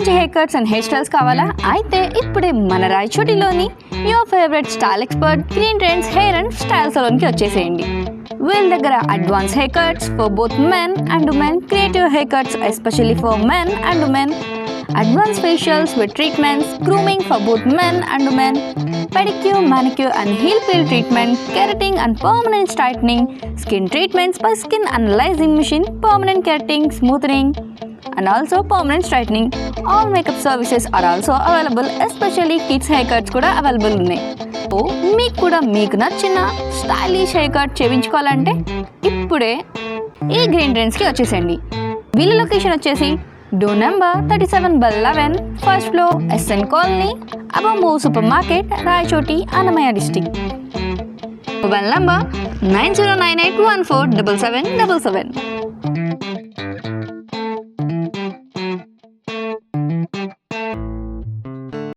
మంచి hair cuts and hair styles కావాలా? అయితే ఇప్పుడే మన రాయచోటిలోని your favourite style expert green trends hair and style సలూన్కి వచ్చేసేయండి. వీళ్ళ దగ్గర advance hair cuts for both men and women, creative hair cuts especially for men and women, advanced facials with treatments, grooming for both men and women, pedicure, manicure and heel peel treatment, keratin and permanent straightening, skin treatments by skin analyzing machine, permanent keratin, smoothing and also permanent straightening. All makeup services are also available, especially kids haircuts kuda available ఉన్నాయి. So మీకు కూడా మీకు నచ్చిన stylish hair cut చేయించుకోవాలంటే ఇప్పుడే ఈ green ట్రెండ్స్కి వచ్చేసండి. వీళ్ళ location వచ్చేసి door number 37/11, first floor, SN colony, above move super market, Rayachoti, Annamayya district. Mobile number 9098147777.